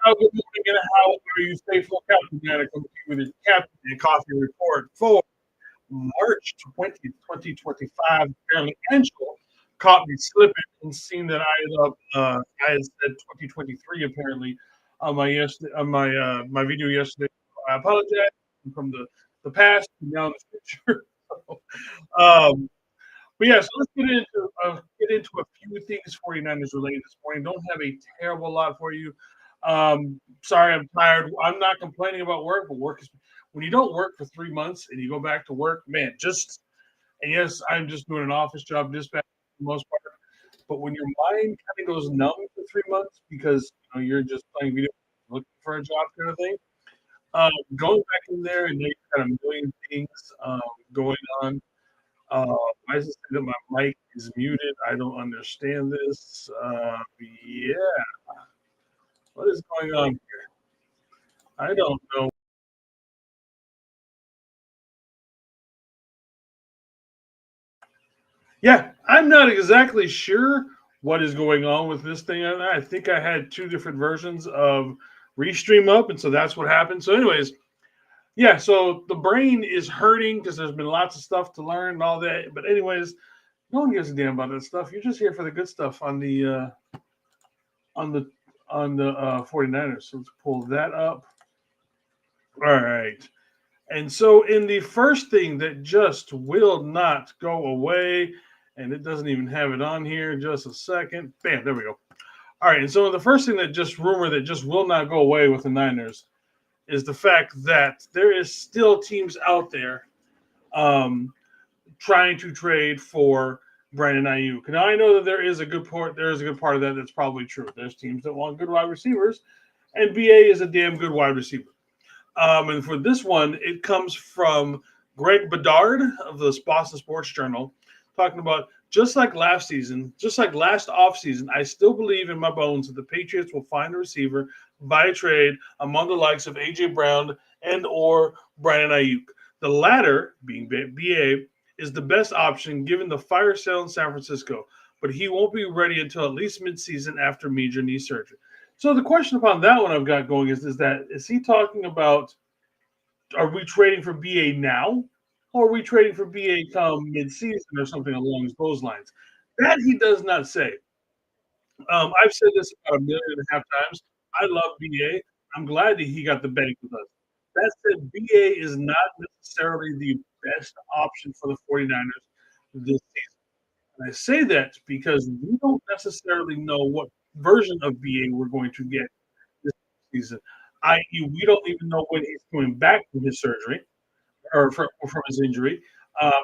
How good morning and how are you, faithful Captain Nana, coming to you with your Captain and Coffee report for March 20th, 2025. Apparently, Angel caught me slipping and seen that I had said 2023 apparently on my yesterday on my video yesterday. I apologize from the past and now in the future. um, but yeah, so let's get into a few things 49ers related this morning. Don't have a terrible lot for you. Sorry, I'm tired. I'm not complaining about work, but work is when you don't work for 3 months and you go back to work, man, just and yes, I'm just doing an office job dispatch for the most part. But when your mind kind of goes numb for 3 months because you're just playing video, looking for a job kind of thing, going back in there and there's kind of a million things going on. Why does it say that my mic is muted? I don't understand this. Yeah, what is going on here? I don't know. Yeah, I'm not exactly sure what is going on with this thing. I think I had two different versions of Restream up, and so that's what happened. So, anyways, yeah, so the brain is hurting because there's been lots of stuff to learn and all that. But, anyways, no one gives a damn about that stuff. You're just here for the good stuff on the on the 49ers. So let's pull that up. All right. And so, in the first thing that just will not go away, and it doesn't even have it on here, just a second. Bam, there we go. All right. And so, the first thing that just rumor that just will not go away with the Niners is the fact that there is still teams out there um, trying to trade for Brandon Ayuk. Now, I know that there is a good part of that that's probably true. There's teams that want good wide receivers, and BA is a damn good wide receiver. And for this one, it comes from Greg Bedard of the Boston Sports Journal, talking about just like last season, just like last offseason, I still believe in my bones that the Patriots will find a receiver by trade among the likes of A.J. Brown and or Brandon Ayuk. The latter, being BA, is the best option given the fire sale in San Francisco, but he won't be ready until at least midseason after major knee surgery. So the question upon that one I've got going is he talking about are we trading for BA now or are we trading for BA come mid-season or something along those lines? That he does not say. I've said this about a million and a half times. I love BA. I'm glad that he got the bank with us. That said, BA is not necessarily the best option for the 49ers this season. And I say that because we don't necessarily know what version of BA we're going to get this season. I.e., we don't even know when he's coming back from his surgery or from his injury.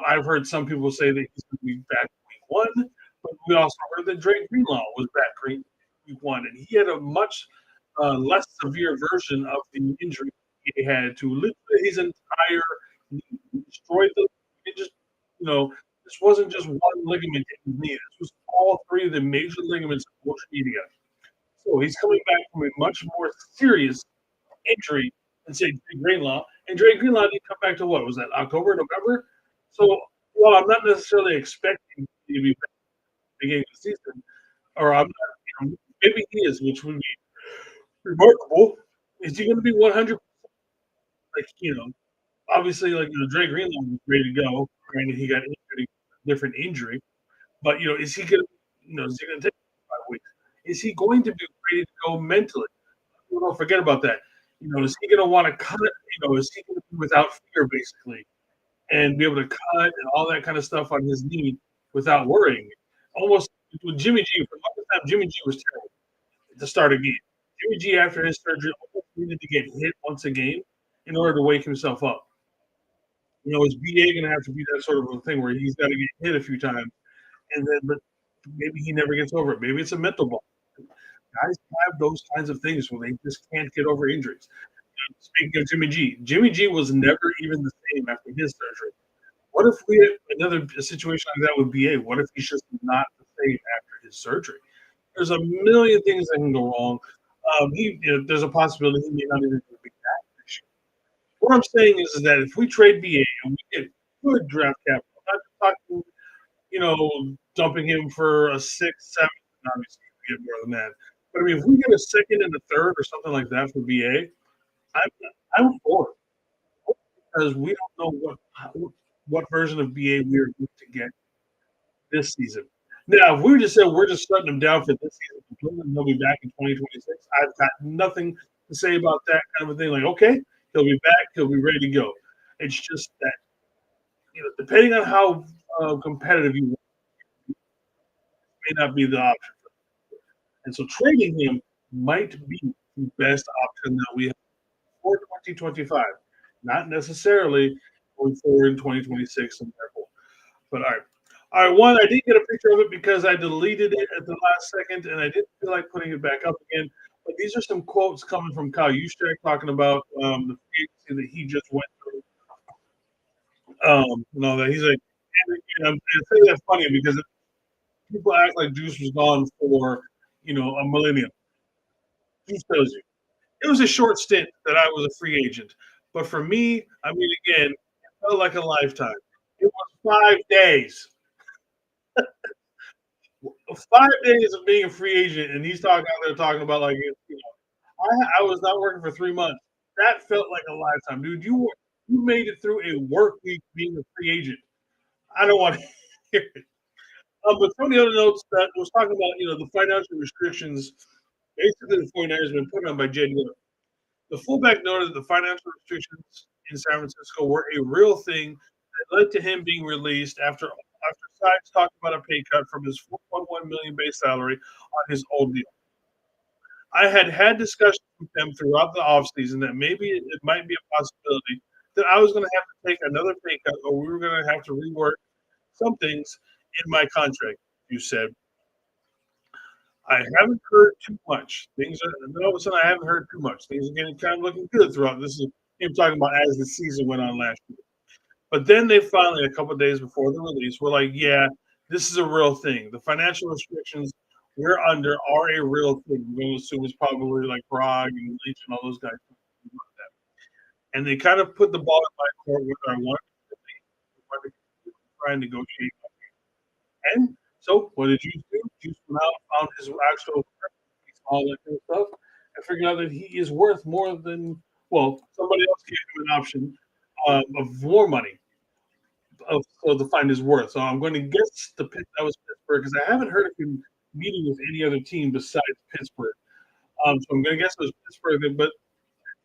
I've heard some people say that he's going to be back week one, but we also heard that Drake Greenlaw was back week one, and he had a much less severe version of the injury he had to literally his entire knee. He destroyed the. It just this wasn't just one ligament in his knee. This was all three of the major ligaments of motion media. So he's coming back from a much more serious injury than say Drake Greenlaw. And Drake Greenlaw didn't come back to what was that October, November? So while I'm not necessarily expecting him to be back at the beginning of the season, or I'm not, maybe he is, which would be remarkable. Is he going to be 100? Like obviously, like Drake Greenlaw was ready to go. Granted, he got injured, a different injury, but is he going to, is he going to take 5 weeks? Is he going to be ready to go mentally? Don't forget about that. Is he going to want to cut? Is he going to be without fear, basically, and be able to cut and all that kind of stuff on his knee without worrying? Almost with Jimmy G. For the longest time, Jimmy G was terrible to start a game. Jimmy G, after his surgery, almost needed to get hit once a game in order to wake himself up. Is BA going to have to be that sort of a thing where he's got to get hit a few times, and then but maybe he never gets over it. Maybe it's a mental block. Guys have those kinds of things where they just can't get over injuries. Speaking of Jimmy G was never even the same after his surgery. What if we had another situation like that with BA? What if he's just not the same after his surgery? There's a million things that can go wrong. There's a possibility he may not even be back this year. What I'm saying is that if we trade BA and we get good draft capital, I'm not talking, dumping him for a sixth, seventh, obviously we get more than that. But I mean, if we get a second and a third or something like that for BA, I'm I'm for it because we don't know what version of BA we are going to get this season. Now, if we just said we're just shutting him down for this season completely, and he'll be back in 2026, I've got nothing to say about that kind of a thing. Like, okay, he'll be back, he'll be ready to go. It's just that depending on how competitive you want, may not be the option. And so trading him might be the best option that we have for 2025, not necessarily going forward in 2026 and therefore. But all right. All right, one, I did get a picture of it because I deleted it at the last second and I didn't feel like putting it back up again. But these are some quotes coming from Kyle Juszczyk talking about the free agency that he just went through. And all that. He's like, and I think that's funny because people act like Juice was gone for, a millennium. Juice tells you. It was a short stint that I was a free agent. But for me, I mean, again, it felt like a lifetime. It was 5 days. 5 days of being a free agent, and he's talking out there talking about like, I was not working for 3 months. That felt like a lifetime, dude. You made it through a work week being a free agent. I don't want to hear it. But some of the other notes that was talking about, the financial restrictions, basically the 49ers have been put on by Jay Miller. The fullback noted that the financial restrictions in San Francisco were a real thing that led to him being released after Sykes talked about a pay cut from his 4.1 million base salary on his old deal. I had discussions with them throughout the offseason that maybe it might be a possibility that I was going to have to take another pay cut or we were going to have to rework some things in my contract, you said. I haven't heard too much. Things are all of a sudden I haven't heard too much. Things are getting kind of looking good throughout. This is him talking about as the season went on last year. But then they finally, a couple of days before the release, were like, yeah, this is a real thing. The financial restrictions we're under are a real thing. We're going to assume it's probably like Brog and Leach and all those guys. And they kind of put the ball in my court whether I wanted to try and negotiate. And so what did you do? You went out, found his actual all that kind of stuff, and figured out that he is worth more than, well, somebody else gave him an option of more money to find his worth. So I'm going to guess that was Pittsburgh because I haven't heard of him meeting with any other team besides Pittsburgh. So I'm going to guess it was Pittsburgh. But at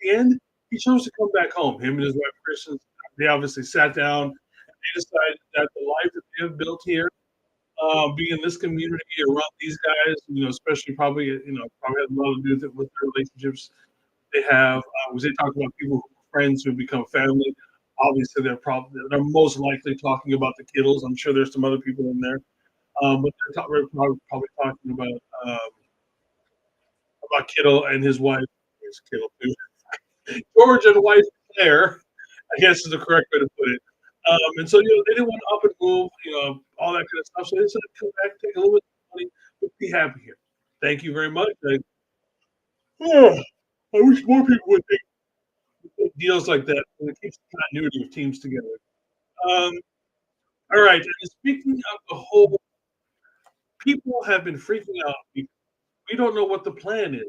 the end, he chose to come back home. Him and his wife, Kristen, they obviously sat down and they decided that the life that they have built here, being in this community around these guys, especially probably has a lot to do with their relationships they have. Was they talk about people who are friends who become family? Obviously, they're most likely talking about the Kittles. I'm sure there's some other people in there, but we're probably talking about Kittle and his wife. There's Kittle too. George and wife Claire, I guess is the correct way to put it. And so they didn't want to up and move, all that kind of stuff. So they decided to come back, take a little bit of money, but be happy here. Thank you very much. I wish more people would take deals like that. It keeps the continuity of teams together. Um, all right. And speaking of the whole, people have been freaking out. We don't know what the plan is.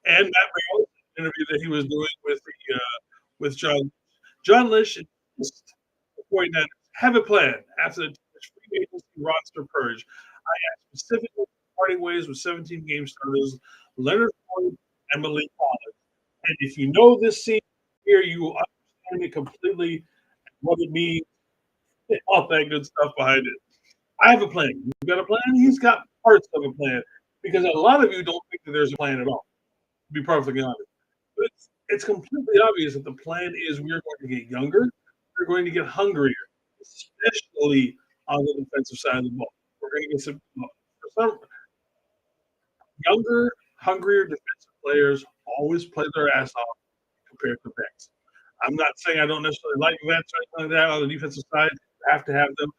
And Matt Barrow, interview that he was doing with John Lynch, the 49ers have a plan after the free agency roster purge. I asked specifically parting ways with 17 game starters Leonard Floyd and Malik Collins. And if you know this scene here, you will understand it completely, what it means, all that good stuff behind it. I have a plan. You've got a plan? He's got parts of a plan. Because a lot of you don't think that there's a plan at all, to be perfectly honest. But it's completely obvious that the plan is we're going to get younger, we're going to get hungrier, especially on the defensive side of the ball. We're going to get some younger, hungrier defensive players always play their ass off compared to vets. I'm not saying I don't necessarily like vets or anything like that on the defensive side. You have to have them.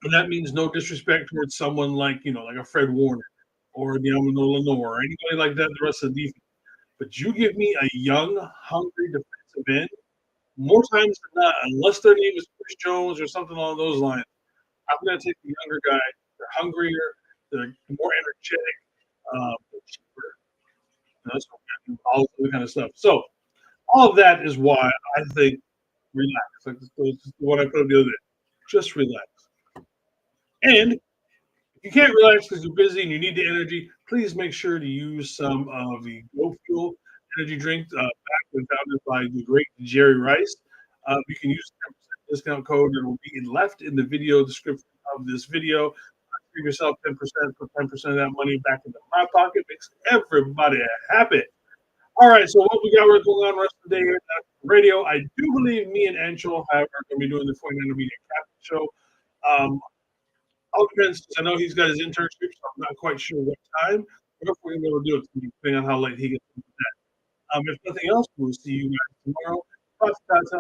And that means no disrespect towards someone like a Fred Warner or Diamond Lenore or anybody like that, the rest of the defense. But you give me a young, hungry defensive end, more times than not, unless their name is Chris Jones or something along those lines, I'm going to take the younger guy. They're hungrier. They're more energetic, they're cheaper, all this kind of stuff. So all of that is why I think relax. Like what I put up the other day. Just relax. And if you can't relax because you're busy and you need the energy, please make sure to use some of the Go Fuel energy drink backed and founded by the great Jerry Rice. You can use the 10% discount code that will be left in the video description of this video. Give yourself 10%, put 10% of that money back into my pocket, makes everybody happy. All right, so what we got going on the rest of the day here at radio? I do believe me and Anshul are going to be doing the 49er Media Captain show. All depends, 'cause I know he's got his internship, so I'm not quite sure what time. But if we're going to be able to do it, depending on how late he gets into that. If nothing else, we'll see you guys tomorrow. Bye, guys.